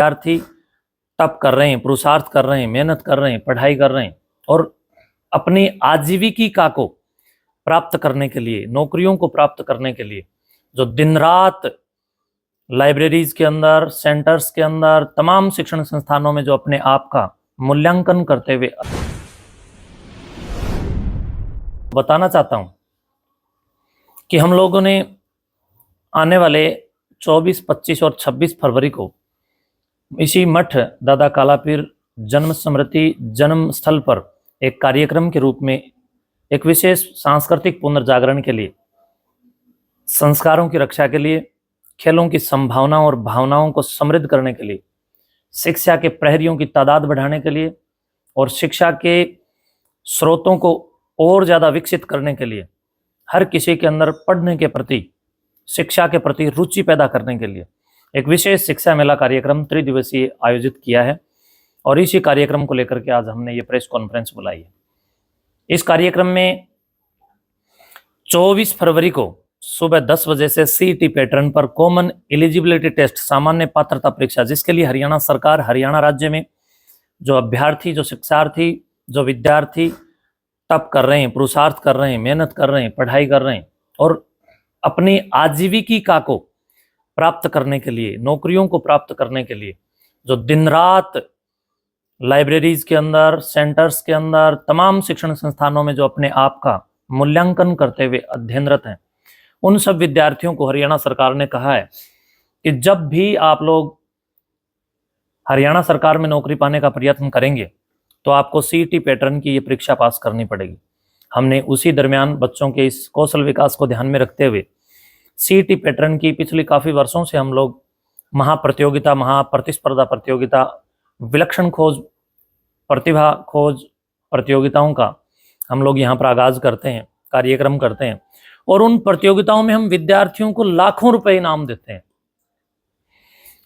विद्यार्थी तप कर रहे हैं, पुरुषार्थ कर रहे हैं, मेहनत कर रहे हैं, पढ़ाई कर रहे हैं और अपनी आजीविका को प्राप्त करने के लिए, नौकरियों को प्राप्त करने के लिए जो दिन रात लाइब्रेरीज के अंदर, सेंटर्स के अंदर, तमाम शिक्षण संस्थानों में जो अपने आप का मूल्यांकन करते हुए बताना चाहता हूं कि हम लोगों ने आने वाले 24, 25 और 26 फरवरी को इसी मठ दादा कालापीर जन्म स्मृति जन्म स्थल पर एक कार्यक्रम के रूप में एक विशेष सांस्कृतिक पुनर्जागरण के लिए, संस्कारों की रक्षा के लिए, खेलों की संभावनाओं और भावनाओं को समृद्ध करने के लिए, शिक्षा के प्रहरियों की तादाद बढ़ाने के लिए और शिक्षा के स्रोतों को और ज़्यादा विकसित करने के लिए, हर किसी के अंदर पढ़ने के प्रति, शिक्षा के प्रति रुचि पैदा करने के लिए एक विशेष शिक्षा मेला कार्यक्रम त्रिदिवसीय आयोजित किया है। और इसी कार्यक्रम को लेकर के आज हमने ये प्रेस कॉन्फ्रेंस बुलाई है। इस कार्यक्रम में 24 फरवरी को सुबह 10 बजे से सीईटी पैटर्न पर कॉमन एलिजिबिलिटी टेस्ट, सामान्य पात्रता परीक्षा, जिसके लिए हरियाणा सरकार, हरियाणा राज्य में जो अभ्यर्थी, जो शिक्षार्थी, जो विद्यार्थी तप कर रहे हैं, पुरुषार्थ कर रहे हैं, मेहनत कर रहे हैं, पढ़ाई कर रहे हैं और अपनी आजीविका को प्राप्त करने के लिए, नौकरियों को प्राप्त करने के लिए जो दिन रात लाइब्रेरीज के अंदर, सेंटर्स के अंदर, तमाम शिक्षण संस्थानों में जो अपने आप का मूल्यांकन करते हुए अध्ययनरत हैं, उन सब विद्यार्थियों को हरियाणा सरकार ने कहा है कि जब भी आप लोग हरियाणा सरकार में नौकरी पाने का प्रयत्न करेंगे तो आपको सीईटी पैटर्न की ये परीक्षा पास करनी पड़ेगी। हमने उसी दरमियान बच्चों के इस कौशल विकास को ध्यान में रखते हुए सीईटी पैटर्न की पिछले काफ़ी वर्षों से हम लोग महाप्रतियोगिता, महाप्रतिस्पर्धा प्रतियोगिता, विलक्षण खोज, प्रतिभा खोज प्रतियोगिताओं का हम लोग यहाँ पर आगाज करते हैं, कार्यक्रम करते हैं और उन प्रतियोगिताओं में हम विद्यार्थियों को लाखों रुपए इनाम देते हैं।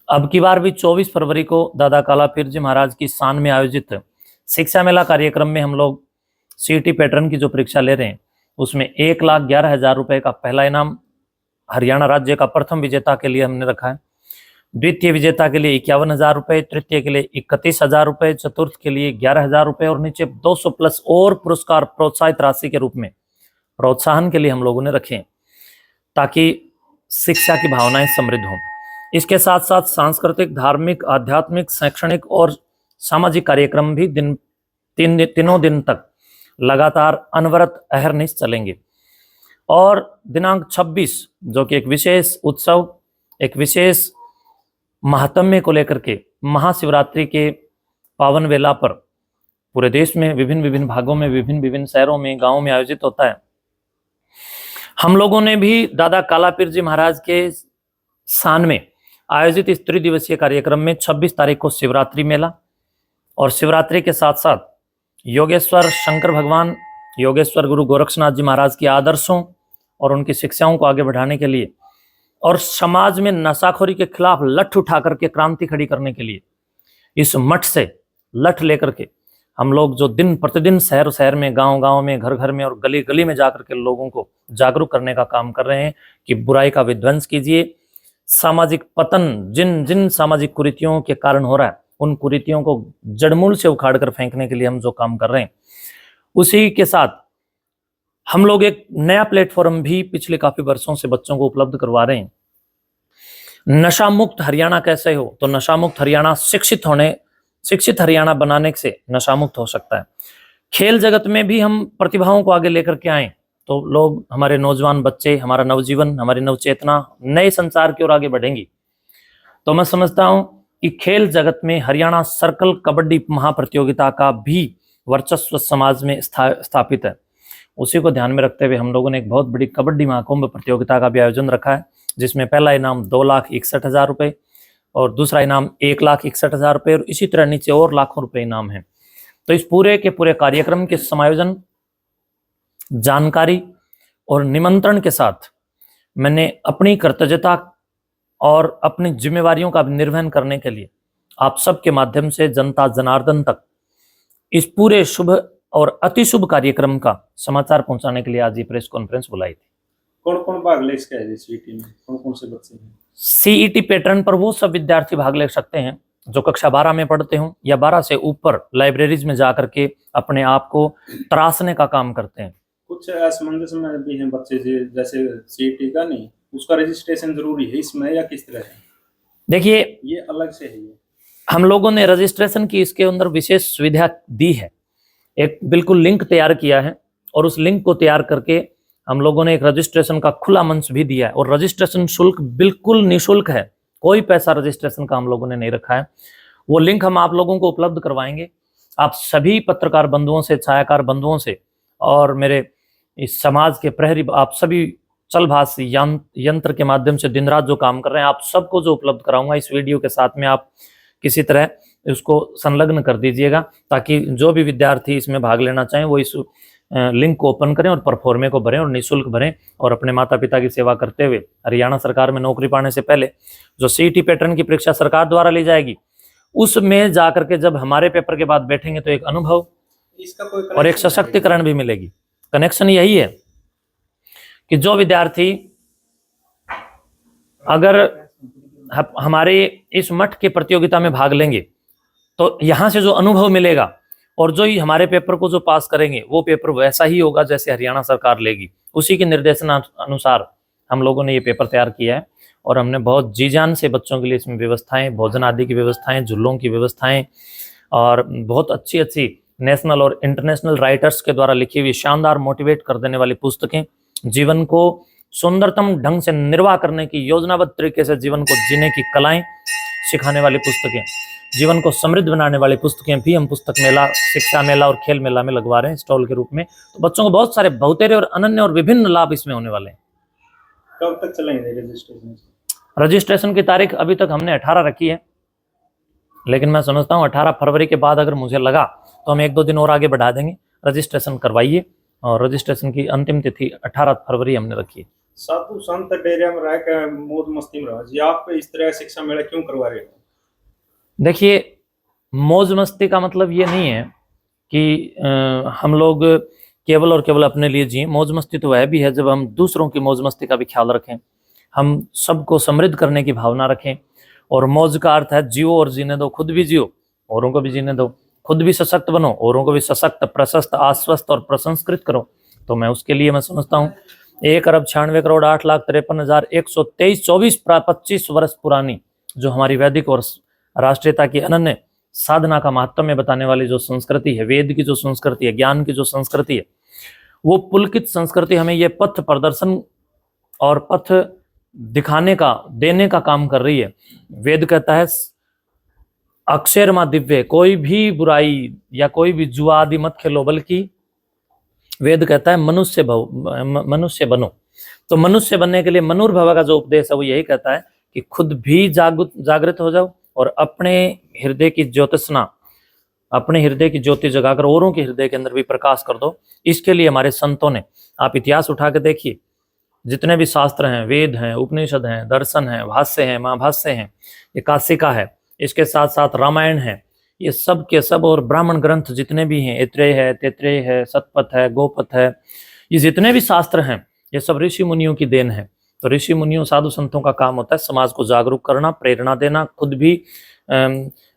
अब की बार भी 24 फरवरी को दादा कालापीर जी महाराज की शान में आयोजित शिक्षा मेला कार्यक्रम में हम लोग सीईटी पैटर्न की जो परीक्षा ले रहे हैं उसमें 1,11,000 रुपए का पहला इनाम हरियाणा राज्य का प्रथम विजेता के लिए हमने रखा है, द्वितीय विजेता के लिए 51,000 रुपए, तृतीय के लिए 31,000 रुपए, चतुर्थ के लिए 11,000 रुपए और नीचे 200 प्लस और पुरस्कार प्रोत्साहित राशि के रूप में प्रोत्साहन के लिए हम लोगों ने रखे ताकि शिक्षा की भावनाएं समृद्ध हों। इसके साथ साथ सांस्कृतिक, धार्मिक, आध्यात्मिक, शैक्षणिक और सामाजिक कार्यक्रम भी तीनों दिन तक लगातार अनवरत अहरनिश चलेंगे। और दिनांक 26 जो कि एक विशेष उत्सव, एक विशेष महात्म्य को लेकर के महाशिवरात्रि के पावन वेला पर पूरे देश में विभिन्न भागों में, विभिन्न शहरों में, गांवों में आयोजित होता है। हम लोगों ने भी दादा कालापीर जी महाराज के शान में आयोजित इस त्रिदिवसीय कार्यक्रम में 26 तारीख को शिवरात्रि मेला और शिवरात्रि के साथ साथ योगेश्वर शंकर भगवान, योगेश्वर गुरु गोरक्षनाथ जी महाराज के आदर्शों और उनकी शिक्षाओं को आगे बढ़ाने के लिए और समाज में नशाखोरी के खिलाफ लठ उठा करके क्रांति खड़ी करने के लिए इस मठ से लठ लेकर के हम लोग जो दिन प्रतिदिन शहर शहर में, गांव में, घर घर में और गली गली में जाकर के लोगों को जागरूक करने का काम कर रहे हैं कि बुराई का विध्वंस कीजिए। सामाजिक पतन जिन सामाजिक कुरीतियों के कारण हो रहा है उन कुरीतियों को जड़मूल से उखाड़ कर फेंकने के लिए हम जो काम कर रहे हैं, उसी के साथ हम लोग एक नया प्लेटफॉर्म भी पिछले काफी वर्षों से बच्चों को उपलब्ध करवा रहे हैं। नशा मुक्त हरियाणा कैसे हो, तो नशा मुक्त हरियाणा शिक्षित हरियाणा बनाने से नशा मुक्त हो सकता है। खेल जगत में भी हम प्रतिभाओं को आगे लेकर के आए तो लोग, हमारे नौजवान बच्चे, हमारा नवजीवन, हमारी नवचेतना नए संसार की ओर आगे बढ़ेंगी। तो मैं समझता हूं कि खेल जगत में हरियाणा सर्कल कबड्डी महाप्रतियोगिता का भी वर्चस्व समाज में स्थापित है। उसी को ध्यान में रखते हुए हम लोगों ने एक बहुत बड़ी कबड्डी महाकुंभ प्रतियोगिता का भी आयोजन रखा है, जिसमें पहला इनाम 2,61,000 रुपये और दूसरा इनाम 1,61,000 रुपये और इसी तरह नीचे और लाखों रुपए इनाम है। तो इस पूरे के पूरे कार्यक्रम के समायोजन, जानकारी और निमंत्रण के साथ मैंने अपनी कर्तव्यता और अपनी जिम्मेवारियों का निर्वहन करने के लिए आप सबके माध्यम से जनता जनार्दन तक इस पूरे शुभ और अति शुभ कार्यक्रम का समाचार पहुंचाने के लिए आज ये प्रेस कॉन्फ्रेंस बुलाई थी। कौन कौन भाग ले इसके सीईटी में, कौन कौन से बच्चे हैं? सीईटी पैटर्न पर वो सब विद्यार्थी भाग ले सकते हैं जो कक्षा 12 में पढ़ते हों या 12 से ऊपर लाइब्रेरीज में जाकर के अपने आप को तराशने का काम करते हैं। कुछ असमंजस में भी हैं बच्चे जैसे सीईटी का नहीं, उसका रजिस्ट्रेशन जरूरी है इसमें या किस तरह है? देखिए, ये अलग से है। ये हम लोगों ने रजिस्ट्रेशन की इसके अंदर विशेष सुविधा दी है, एक बिल्कुल लिंक तैयार किया है और उस लिंक को तैयार करके हम लोगों ने एक रजिस्ट्रेशन का खुला मंच भी दिया है और रजिस्ट्रेशन शुल्क बिल्कुल निःशुल्क है, कोई पैसा रजिस्ट्रेशन का हम लोगों ने नहीं रखा है। वो लिंक हम आप लोगों को उपलब्ध करवाएंगे। आप सभी पत्रकार बंधुओं से, छायाकार बंधुओं से और मेरे इस समाज के प्रहरी, आप सभी चलभाष यंत्र के माध्यम से दिन रात जो काम कर रहे हैं, आप सबको जो उपलब्ध कराऊंगा इस वीडियो के साथ में, आप किसी तरह उसको संलग्न कर दीजिएगा ताकि जो भी विद्यार्थी इसमें भाग लेना चाहें वो इस लिंक को ओपन करें और परफॉर्मे को भरें और निःशुल्क भरें और अपने माता पिता की सेवा करते हुए हरियाणा सरकार में नौकरी पाने से पहले जो सीईटी पैटर्न की परीक्षा सरकार द्वारा ली जाएगी उसमें जाकर के जब हमारे पेपर के बाद बैठेंगे तो एक अनुभव इसका कोई और एक सशक्तिकरण भी मिलेगी। कनेक्शन यही है कि जो विद्यार्थी अगर हमारे इस मठ के प्रतियोगिता में भाग लेंगे तो यहाँ से जो अनुभव मिलेगा और जो ही हमारे पेपर को जो पास करेंगे वो पेपर वैसा ही होगा जैसे हरियाणा सरकार लेगी। उसी के निर्देशन अनुसार हम लोगों ने ये पेपर तैयार किया है और हमने बहुत जी जान से बच्चों के लिए इसमें व्यवस्थाएं, भोजन आदि की व्यवस्थाएं, झूलों की व्यवस्थाएं और बहुत अच्छी अच्छी नेशनल और इंटरनेशनल राइटर्स के द्वारा लिखी हुई शानदार मोटिवेट कर देने वाली पुस्तकें, जीवन को सुंदरतम ढंग से निर्वाह करने की योजनाबद्ध तरीके से जीवन को जीने की कलाएं सिखाने वाली पुस्तकें, जीवन को समृद्ध बनाने वाली पुस्तकें भी हम पुस्तक मेला, शिक्षा मेला और खेल मेला में लगवा रहे हैं स्टॉल के रूप में। तो बच्चों को बहुत सारे बहुतेरे और अनन्य और विभिन्न लाभ इसमें होने वाले हैं। कब तक चलेंगे रजिस्ट्रेशन? रजिस्ट्रेशन की तारीख अभी तक हमने 18 रखी है, लेकिन मैं समझता हूँ 18 फरवरी के बाद अगर मुझे लगा तो हम 1-2 दिन और आगे बढ़ा देंगे। रजिस्ट्रेशन करवाइए और रजिस्ट्रेशन की अंतिम तिथि 18 फरवरी हमने रखी है। साधु संत डेरे में रह कर मौज मस्ती में रहो जी, आप इस तरह शिक्षा मेला क्यों करवा रहे हो? देखिए, मौज मस्ती का मतलब ये नहीं है कि हम लोग केवल और केवल अपने लिए जिए। मौज मस्ती तो वह भी है जब हम दूसरों की मौज मस्ती का भी ख्याल रखें, हम सबको समृद्ध करने की भावना रखें। और मौज का अर्थ है जियो और जीने दो, खुद भी जियो औरों को भी जीने दो, खुद भी सशक्त बनो औरों को भी सशक्त, प्रशस्त, आश्वस्त और प्रसंस्कृत करो। तो मैं उसके लिए मैं समझता हूँ 1,96,08,53,123,24 वर्ष पुरानी जो हमारी वैदिक और राष्ट्रीयता की अनन्य साधना का महत्व में बताने वाली जो संस्कृति है, वेद की जो संस्कृति है, ज्ञान की जो संस्कृति है, वो पुलकित संस्कृति हमें ये पथ प्रदर्शन और पथ दिखाने का, देने का काम कर रही है। वेद कहता है अक्षर मा दिव्य, कोई भी बुराई या कोई भी जुआ आदि मत खेलो, बल्कि वेद कहता है मनुष्य बनो। तो मनुष्य बनने के लिए मनुर्भव का जो उपदेश है वो यही कहता है कि खुद भी जागृत हो जाओ और अपने हृदय की ज्योतिषना, अपने हृदय की ज्योति जगाकर औरों के हृदय के अंदर भी प्रकाश कर दो। इसके लिए हमारे संतों ने, आप इतिहास उठा के देखिए, जितने भी शास्त्र हैं, वेद हैं, उपनिषद हैं, दर्शन हैं, भाष्य हैं, महाभाष्य हैं, ये काशिका है, इसके साथ साथ रामायण है, ये सब के सब और ब्राह्मण ग्रंथ जितने भी हैं, ऐत्रेय है, तैत्रेय है, शतपथ है, गोपथ है, ये जितने भी शास्त्र हैं ये सब ऋषि मुनियों की देन है। तो ऋषि मुनियों, साधु संतों का काम होता है समाज को जागरूक करना, प्रेरणा देना, खुद भी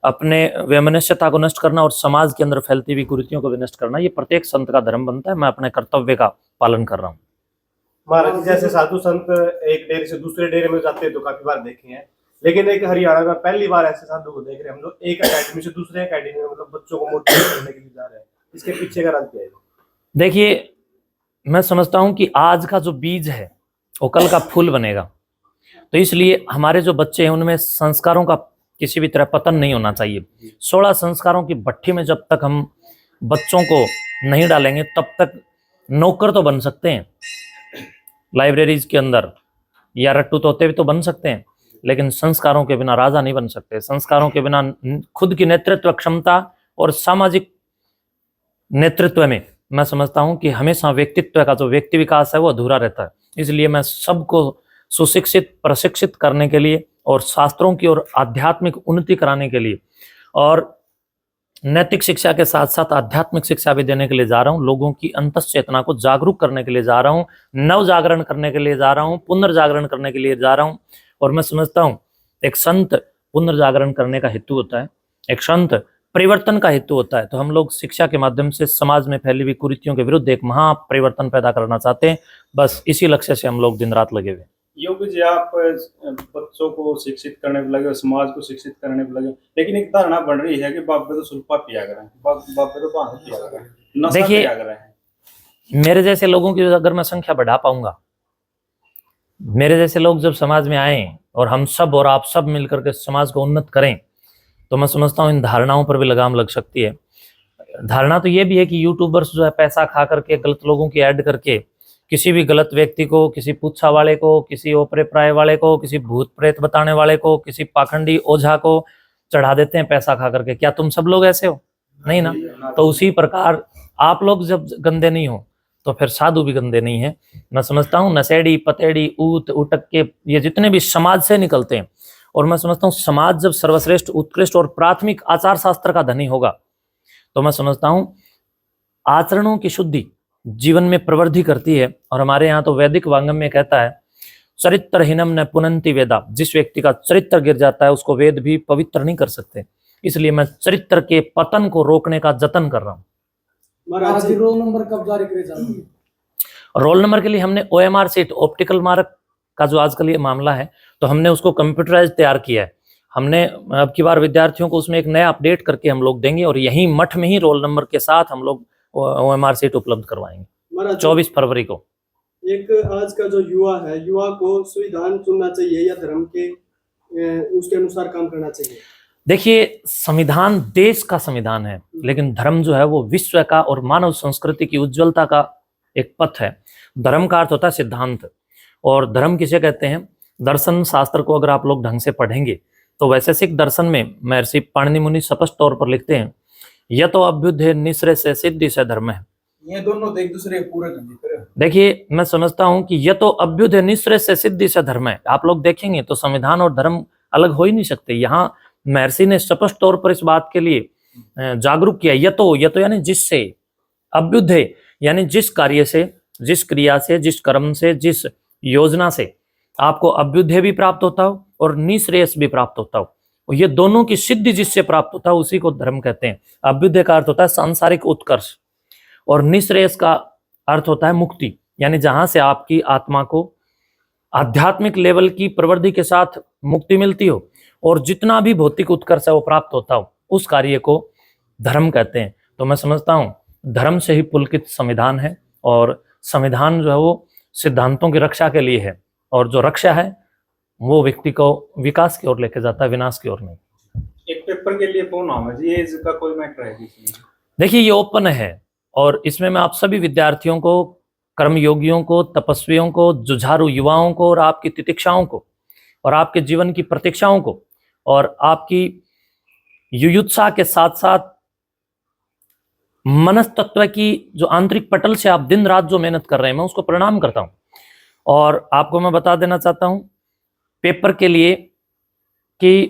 अपने वैमनस्यता को नष्ट करना और समाज के अंदर फैलती हुई कुरीतियों को भी नष्ट करना। ये प्रत्येक संत का धर्म बनता है। मैं अपने कर्तव्य का पालन कर रहा हूँ। महाराज, जैसे साधु संत एक डेरे से दूसरे डेरे में जाते हैं तो काफी बार देखे हैं, लेकिन एक हरियाणा में पहली बार ऐसे साधु को देख रहे हैं हम लोग, एक एकेडमी से दूसरे एकेडमी में, मतलब बच्चों को मोटिवेट करने के लिए जा रहे हैं। इसके पीछे का राज क्या है? देखिए, मैं समझता हूँ कि आज का जो बीज है वो कल का फूल बनेगा। तो इसलिए हमारे जो बच्चे हैं उनमें संस्कारों का किसी भी तरह पतन नहीं होना चाहिए। 16 संस्कारों की भट्टी में जब तक हम बच्चों को नहीं डालेंगे तब तक नौकर तो बन सकते हैं लाइब्रेरीज के अंदर, या रट्टू तोते भी तो बन सकते हैं, लेकिन संस्कारों के बिना राजा नहीं बन सकते। संस्कारों के बिना खुद की नेतृत्व क्षमता और सामाजिक नेतृत्व में मैं समझता हूं कि हमेशा व्यक्तित्व का जो व्यक्ति विकास है वो अधूरा रहता है। इसलिए मैं सबको सुशिक्षित, प्रशिक्षित करने के लिए और शास्त्रों की और आध्यात्मिक उन्नति कराने के लिए और नैतिक शिक्षा के साथ साथ आध्यात्मिक शिक्षा भी देने के लिए जा रहा हूँ। लोगों की अंतःचेतना को जागरूक करने के लिए जा रहा हूँ, नव जागरण करने के लिए जा रहा हूँ, पुनर्जागरण करने के लिए जा रहा हूँ। और मैं समझता हूँ एक संत पुनर्जागरण करने का हेतु होता है, एक संत परिवर्तन का हेतु होता है। तो हम लोग शिक्षा के माध्यम से समाज में फैली हुई कुरीतियों के विरुद्ध एक महापरिवर्तन पैदा करना चाहते हैं। बस इसी लक्ष्य से हम लोग दिन रात लगे हुए हैं। योगी जी, आप बच्चों को शिक्षित करने पे लगे, समाज को शिक्षित करने पे लगे, लेकिन एक धारणा बन रही है कि बाप पे तो सुल्फा पिया करें, बाप पे तो भांग पिया करें, नशा देखिए, किया करें। मेरे जैसे लोगों की अगर मैं संख्या बढ़ा पाऊंगा, मेरे जैसे लोग जब समाज में आए और हम सब और आप सब मिलकर के समाज को उन्नत करें, तो मैं समझता हूँ इन धारणाओं पर भी लगाम लग सकती है। धारणा तो ये भी है कि यूट्यूबर्स जो है पैसा खा करके गलत लोगों की ऐड करके किसी भी गलत व्यक्ति को, किसी पुच्छा वाले को, किसी ओपरे प्राय वाले को, किसी भूत प्रेत बताने वाले को, किसी पाखंडी ओझा को चढ़ा देते हैं पैसा खा करके। क्या तुम सब लोग ऐसे हो? नहीं ना। तो उसी प्रकार आप लोग जब गंदे नहीं हो तो फिर साधु भी गंदे नहीं है। मैं समझता हूँ नशेड़ी, पतेड़ी, ऊत, उटक के ये जितने भी समाज से निकलते हैं, और मैं समझता हूँ समाज जब सर्वश्रेष्ठ, उत्कृष्ट और प्राथमिक आचार शास्त्र का धनी होगा, तो मैं समझता हूँ आचरणों की शुद्धि जीवन में प्रवृद्धि करती है। और हमारे यहाँ तो वैदिक वांगम में कहता है, चरित्रहीनम न पुनंति वेदा। जिस व्यक्ति का चरित्र गिर जाता है उसको वेद भी पवित्र नहीं कर सकते। इसलिए मैं चरित्र के पतन को रोकने का जतन कर रहा हूँ। महाराज जी, रोल नंबर कब जारी करे जाएंगे? रोल नंबर के लिए हमने OMR सीट, ऑप्टिकल मार्क का जो आजकल ये मामला है, तो हमने उसको कंप्यूटराइज तैयार किया है। हमने अब की बार विद्यार्थियों को उसमें एक नया अपडेट करके हम लोग देंगे, और यहीं मठ में ही रोल नंबर के साथ हम लोग OMR सीट उपलब्ध करवाएंगे 24 फरवरी को। एक आज का जो युवा है, युवा को संविधान चुनना चाहिए या धर्म के उसके अनुसार काम करना चाहिए? देखिए, संविधान देश का संविधान है, लेकिन धर्म जो है वो विश्व का और मानव संस्कृति की उज्जवलता का एक पथ है। धर्म का अर्थ होता है सिद्धांत, और धर्म किसे कहते हैं? दर्शन शास्त्र को अगर आप लोग ढंग से पढ़ेंगे तो वैशेषिक दर्शन में महर्षि पाणिनि मुनि स्पष्ट तौर पर लिखते हैं, यह तो अभ्युदय निश्रेय से सिद्धि से धर्म है। ये दोनों तो एक दूसरे के पूरक हैं। देखिए, मैं समझता हूं कि यह तो अभ्युदय निश्रेय से सिद्धि से धर्म है। आप लोग देखेंगे तो संविधान और धर्म अलग हो ही नहीं सकते। यहाँ महर्षि ने स्पष्ट तौर पर इस बात के लिए जागरूक किया। यह तो यानी जिससे, अभ्युदय यानी जिस कार्य से, जिस क्रिया से, जिस कर्म से, जिस योजना से आपको अभ्युदय भी प्राप्त होता हो और निश्रेयस भी प्राप्त होता हो, ये दोनों की सिद्धि जिससे प्राप्त होता है उसी को धर्म कहते हैं। अभ्युदय का अर्थ होता है सांसारिक उत्कर्ष, और निश्रेयस का अर्थ होता है मुक्ति, यानी जहां से आपकी आत्मा को आध्यात्मिक लेवल की प्रवृत्ति के साथ मुक्ति मिलती हो और जितना भी भौतिक उत्कर्ष है वो प्राप्त होता हो, उस कार्य को धर्म कहते हैं। तो मैं समझता हूँ धर्म से ही पुलकित संविधान है, और संविधान जो है वो सिद्धांतों की रक्षा के लिए है, और जो रक्षा है वो व्यक्ति को विकास की ओर लेके जाता है, विनाश की ओर नहीं। एक पेपर के लिए कौन नाम है जी? ये इसका कोई मैटर है इसमें? देखिए, ये ओपन है, और इसमें मैं आप सभी विद्यार्थियों को, कर्मयोगियों को, तपस्वियों को, जुझारू युवाओं को, और आपकी तितिक्षाओं को, और आपके जीवन की प्रतीक्षाओं को, और आपकी युयुत्सा के साथ साथ मनस्तत्व की जो आंतरिक पटल से आप दिन रात जो मेहनत कर रहे हैं, मैं उसको प्रणाम करता हूं। और आपको मैं बता देना चाहता हूं पेपर के लिए कि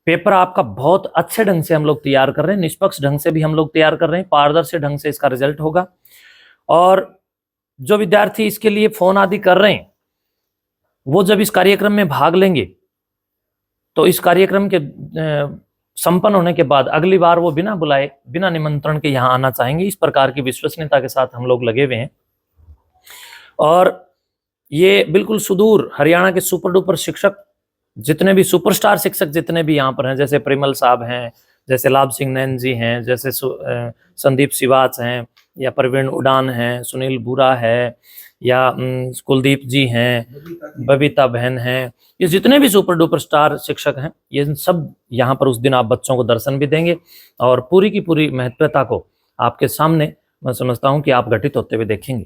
पेपर आपका बहुत अच्छे ढंग से हम लोग तैयार कर रहे हैं, निष्पक्ष ढंग से भी हम लोग तैयार कर रहे हैं, पारदर्शी ढंग से इसका रिजल्ट होगा। और जो विद्यार्थी इसके लिए फोन आदि कर रहे हैं, वो जब इस कार्यक्रम में भाग लेंगे तो इस कार्यक्रम के संपन्न होने के बाद अगली बार वो बिना बुलाए, बिना निमंत्रण के यहाँ आना चाहेंगे। इस प्रकार की विश्वसनीयता के साथ हम लोग लगे हुए हैं। और ये बिल्कुल सुदूर हरियाणा के सुपर डुपर शिक्षक, जितने भी सुपरस्टार शिक्षक जितने भी यहाँ पर हैं, जैसे परिमल साहब हैं, जैसे लाभ सिंह नैन जी हैं, जैसे संदीप सिवाच हैं, या प्रवीण उड़ान हैं, सुनील बुरा है, या कुलदीप जी हैं, बबीता बहन हैं, ये जितने भी सुपर डुपर स्टार शिक्षक हैं, ये सब यहाँ पर उस दिन आप बच्चों को दर्शन भी देंगे, और पूरी की पूरी महत्वता को आपके सामने मैं समझता हूँ कि आप घटित होते हुए देखेंगे।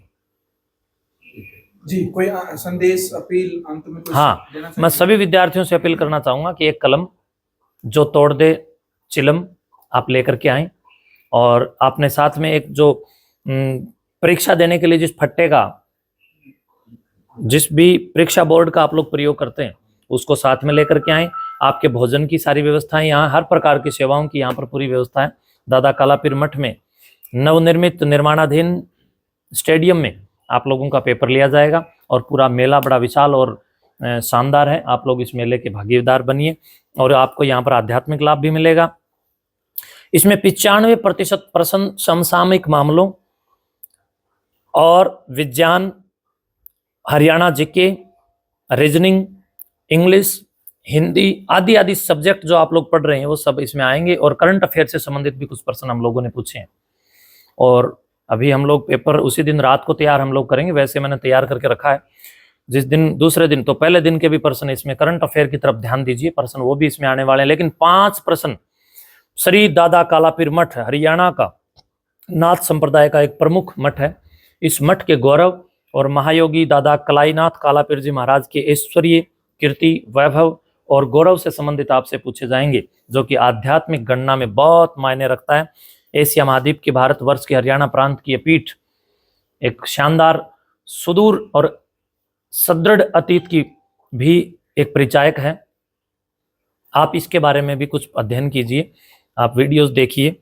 जी, कोई संदेश, अपील अंत में कुछ हाँ, देना मैं चाहेंगे? सभी विद्यार्थियों से अपील करना चाहूंगा कि एक कलम जो तोड़ दे चिलम आप लेकर के आए, और आपने साथ में एक जो परीक्षा देने के लिए जिस फट्टे का, जिस भी परीक्षा बोर्ड का आप लोग प्रयोग करते हैं उसको साथ में लेकर के आए। आपके भोजन की सारी व्यवस्थाएं, यहाँ हर प्रकार की सेवाओं की यहाँ पर पूरी व्यवस्था है। दादा कालापीर मठ में नवनिर्मित निर्माणाधीन स्टेडियम में आप लोगों का पेपर लिया जाएगा, और पूरा मेला बड़ा विशाल और शानदार है। आप लोग इस मेले के भागीदार बनिए, और आपको यहाँ पर आध्यात्मिक लाभ भी मिलेगा। इसमें 95% प्रश्न समसामयिक मामलों और विज्ञान, Haryana GK, reasoning, English, Hindi आदि आदि सब्जेक्ट जो आप लोग पढ़ रहे हैं वो सब इसमें आएंगे। और करंट अफेयर से संबंधित भी कुछ प्रश्न हम लोगों ने पूछे हैं। और अभी हम लोग पेपर उसी दिन रात को तैयार हम लोग करेंगे, वैसे मैंने तैयार करके रखा है। जिस दिन दूसरे दिन तो पहले दिन के भी प्रश्न इसमें करंट अफेयर की तरफ ध्यान दीजिए, प्रश्न वो भी इसमें आने वाले हैं। लेकिन 5 प्रश्न श्री दादा कालापीर मठ, हरियाणा का नाथ संप्रदाय का एक प्रमुख मठ है, इस मठ के गौरव और महायोगी दादा कलाईनाथ कालापीर जी महाराज के ऐश्वर्य, कीर्ति, वैभव और गौरव से संबंधित आपसे पूछे जाएंगे, जो कि आध्यात्मिक गणना में बहुत मायने रखता है। एशिया महाद्वीप की, भारतवर्ष के हरियाणा प्रांत की यह पीठ एक शानदार, सुदूर और सदृढ़ अतीत की भी एक परिचायक है। आप इसके बारे में भी कुछ अध्ययन कीजिए, आप वीडियोस देखिए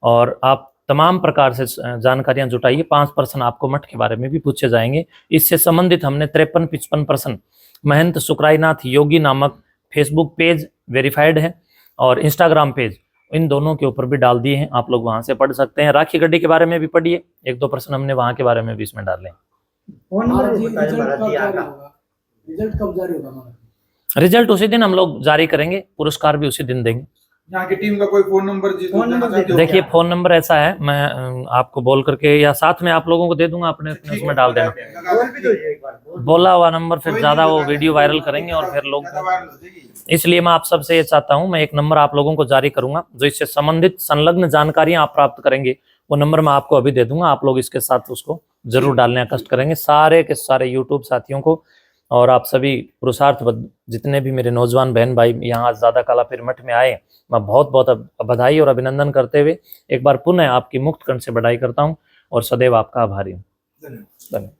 और आप तमाम प्रकार से जानकारियां जुटाइए। 5 प्रश्न आपको मठ के बारे में भी पूछे जाएंगे। इससे संबंधित हमने 53-55 प्रश्न महंत सुकराईनाथ योगी नामक फेसबुक पेज वेरीफाइड है और इंस्टाग्राम पेज, इन दोनों के ऊपर भी डाल दिए हैं, आप लोग वहां से पढ़ सकते हैं। राखी गड्डी के बारे में भी पढ़िए, 1-2 प्रश्न हमने वहां के बारे में भी इसमें डाले। रिजल्ट कब जारी होगा? रिजल्ट उसी दिन हम लोग जारी करेंगे, पुरस्कार भी उसी दिन देंगे। यहाँ की टीम का कोई फोन नंबर देखिए, फोन नंबर ऐसा है, मैं आपको बोल करके या साथ में आप लोगों को दे दूंगा, अपने उसमें डाल देना। बोला हुआ नंबर फिर ज्यादा वो वीडियो वायरल करेंगे और फिर लोग, इसलिए मैं आप सबसे ये चाहता हूं, मैं एक नंबर आप लोगों को जारी करूंगा जो इससे संबंधित संलग्न जानकारियां आप प्राप्त करेंगे। वो नंबर मैं आपको अभी दे दूंगा, आप लोग इसके साथ उसको जरूर डालने का कष्ट करेंगे, सारे के सारे यूट्यूब साथियों को। और आप सभी पुरुषार्थ जितने भी मेरे नौजवान बहन भाई यहाँ आज दादा कालापीर मठ में आए, मैं बहुत बहुत बधाई और अभिनंदन करते हुए एक बार पुनः आपकी मुक्त कंठ से बधाई करता हूँ और सदैव आपका आभारी हूँ। धन्यवाद।